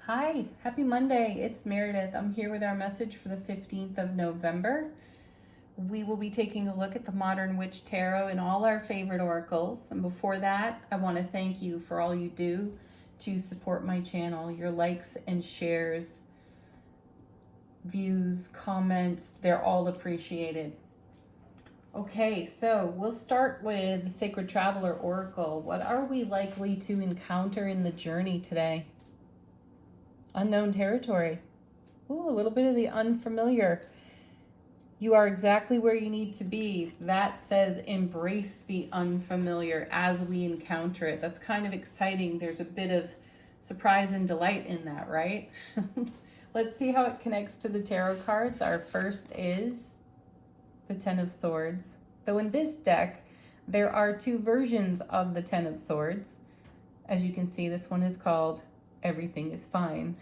Hi, happy Monday. It's Meredith. I'm here with our message for the 15th of November. We will be taking a look at the Modern Witch Tarot and all our favorite oracles. And before that, I want to thank you for all you do to support my channel. Your likes and shares, views, comments, they're all appreciated. Okay, so we'll start with the Sacred Traveler Oracle. What are we likely to encounter in the journey today? Unknown territory. Ooh, a little bit of the unfamiliar. You are exactly where you need to be. That says embrace the unfamiliar as we encounter it. That's kind of exciting. There's a bit of surprise and delight in that, right? Let's see how it connects to the tarot cards. Our first is the Ten of Swords. Though in this deck, there are two versions of the Ten of Swords. As you can see, this one is called Everything is Fine.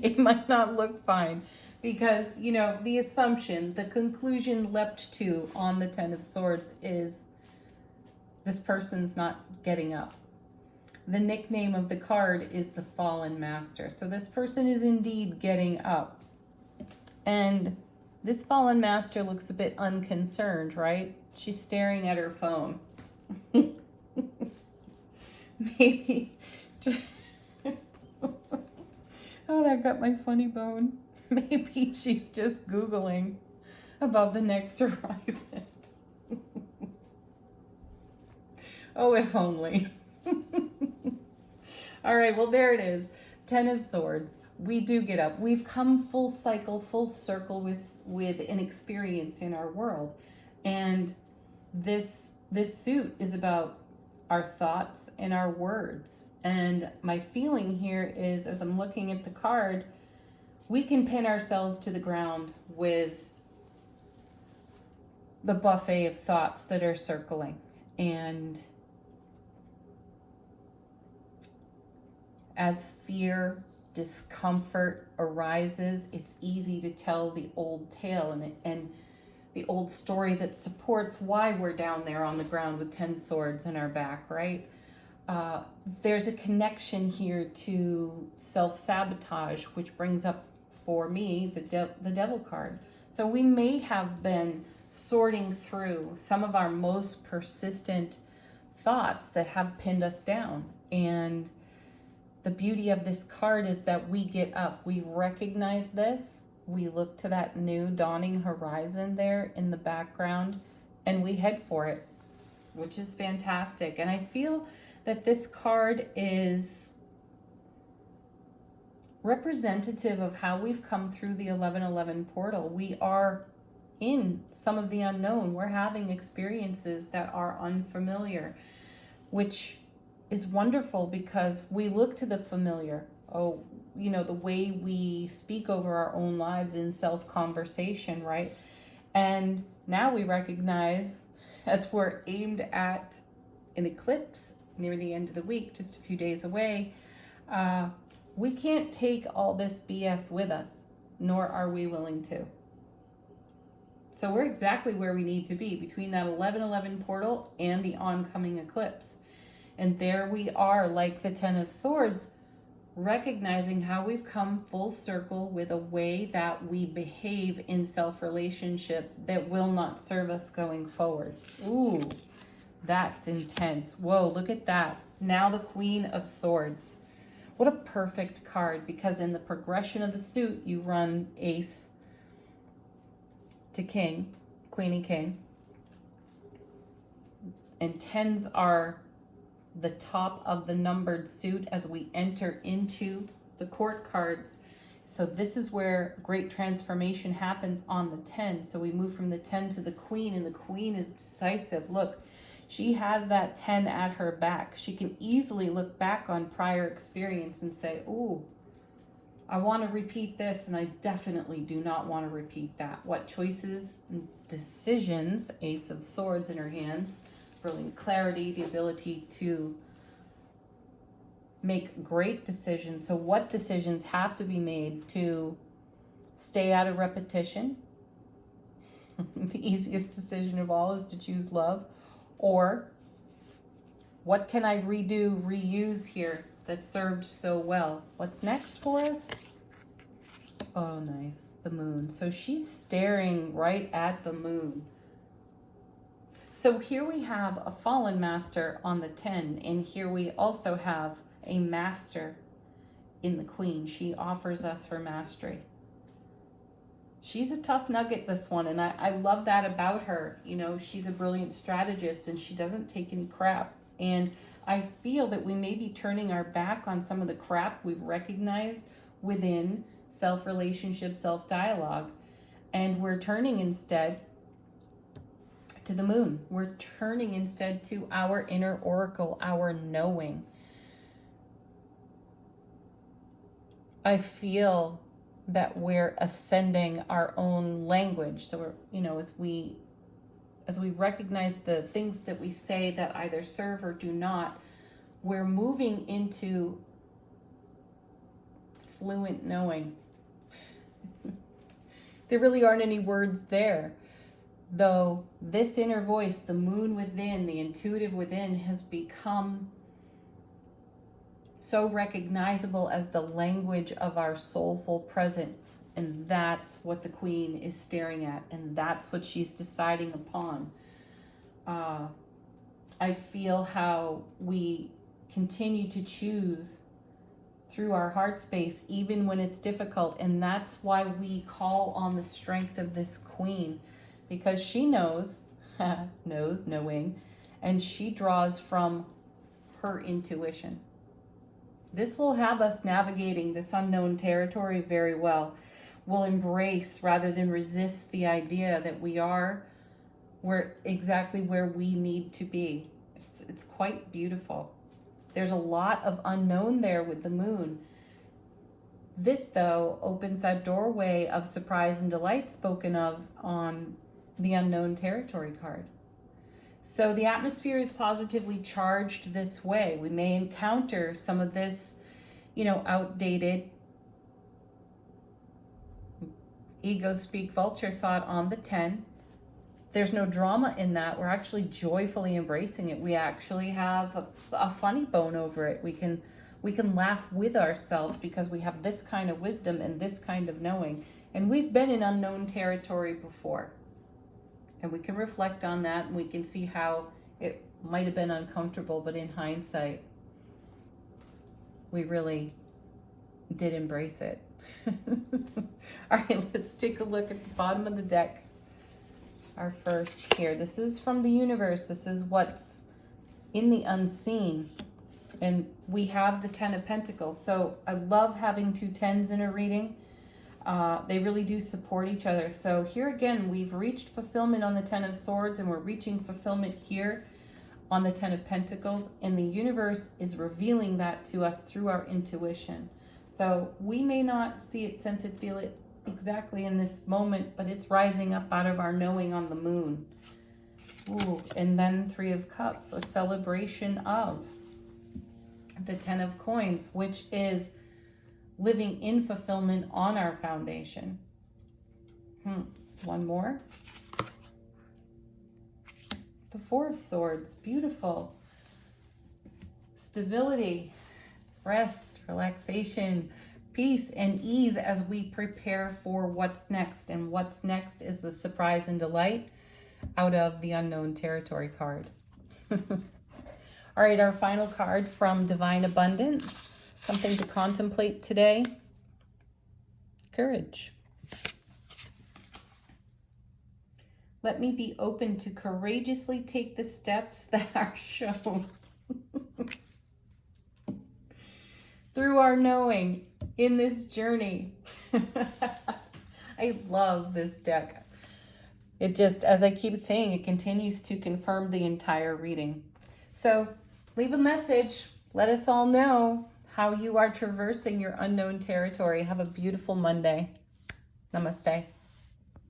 It might not look fine because, you know, the assumption, the conclusion leapt to on the Ten of Swords is this person's not getting up. The nickname of the card is the Fallen Master. So this person is indeed getting up. And this Fallen Master looks a bit unconcerned, right? She's staring at her phone. Maybe. Oh, that got my funny bone. Maybe she's just Googling about the next horizon. Oh, if only. All right, well, there it is. Ten of Swords. We do get up. We've come full cycle, full circle with an experience in our world. And this suit is about our thoughts and our words. And my feeling here is, as I'm looking at the card, we can pin ourselves to the ground with the buffet of thoughts that are circling. And as fear, discomfort arises, it's easy to tell the old tale and the old story that supports why we're down there on the ground with 10 swords in our back, right? There's a connection here to self-sabotage, which brings up for me the Devil card. So we may have been sorting through some of our most persistent thoughts that have pinned us down. And the beauty of this card is that we get up. We recognize this. We look to that new dawning horizon there in the background, and we head for it, which is fantastic. And I feel that this card is representative of how we've come through the 1111 portal. We are in some of the unknown. We're having experiences that are unfamiliar, which is wonderful because we look to the familiar. Oh, you know, the way we speak over our own lives in self-conversation, right? And now we recognize, as we're aimed at an eclipse near the end of the week, just a few days away, we can't take all this BS with us, nor are we willing to. So we're exactly where we need to be between that 1111 portal and the oncoming eclipse. And there we are, like the Ten of Swords, recognizing how we've come full circle with a way that we behave in self-relationship that will not serve us going forward. Ooh, that's intense. Whoa, look at that. Now the Queen of Swords. What a perfect card, because in the progression of the suit, you run ace to king, queen and king. And tens are the top of the numbered suit as we enter into the court cards. So this is where great transformation happens on the 10. So we move from the 10 to the queen, and the queen is decisive. Look, she has that 10 at her back. She can easily look back on prior experience and say, ooh, I want to repeat this, and I definitely do not want to repeat that. What choices and decisions, Ace of Swords in her hands, brilliant clarity, the ability to make great decisions. So what decisions have to be made to stay out of repetition? The easiest decision of all is to choose love. Or what can I redo, reuse here that served so well. What's next for us? Oh, nice. The moon. So she's staring right at the moon. So here we have a fallen master on the 10, and here we also have a master in the Queen. She offers us her mastery. She's a tough nugget, this one, and I love that about her. You know, she's a brilliant strategist, and she doesn't take any crap. And I feel that we may be turning our back on some of the crap we've recognized within self-relationship, self-dialogue, and we're turning instead to the moon. We're turning instead to our inner oracle, our knowing. I feel that we're ascending our own language. So we're, you know, as we recognize the things that we say that either serve or do not, we're moving into fluent knowing. There really aren't any words there, though this inner voice, the moon within, the intuitive within, has become so recognizable as the language of our soulful presence. And that's what the Queen is staring at, and that's what she's deciding upon. I feel how we continue to choose through our heart space, even when it's difficult. And that's why we call on the strength of this Queen, because she knows, knowing, and she draws from her intuition. This will have us navigating this unknown territory very well. We'll embrace rather than resist the idea that we're exactly where we need to be. It's quite beautiful. There's a lot of unknown there with the moon. This, though, opens that doorway of surprise and delight spoken of on the unknown territory card. So the atmosphere is positively charged this way. We may encounter some of this, you know, outdated ego speak vulture thought on the 10. There's no drama in that. We're actually joyfully embracing it. We actually have a funny bone over it. We can laugh with ourselves because we have this kind of wisdom and this kind of knowing. And we've been in unknown territory before. And we can reflect on that, and we can see how it might have been uncomfortable, but in hindsight, we really did embrace it. All right, let's take a look at the bottom of the deck. Our first here. This is from the universe. This is what's in the unseen. And we have the 10 of Pentacles. So I love having two 10s in a reading. They really do support each other. So here again, we've reached fulfillment on the 10 of Swords, and we're reaching fulfillment here on the 10 of Pentacles. And the universe is revealing that to us through our intuition. So we may not see it, sense it, feel it exactly in this moment, but it's rising up out of our knowing on the moon. Ooh, and then 3 of Cups, a celebration of the 10 of Coins, which is living in fulfillment on our foundation. One more. The 4 of Swords, beautiful. Stability, rest, relaxation, peace, and ease as we prepare for what's next. And what's next is the surprise and delight out of the unknown territory card. All right, our final card from Divine Abundance. Something to contemplate today. Courage. Let me be open to courageously take the steps that are shown through our knowing in this journey. I love this deck. It just, as I keep saying, it continues to confirm the entire reading. So leave a message. Let us all know how you are traversing your unknown territory. Have a beautiful Monday. Namaste.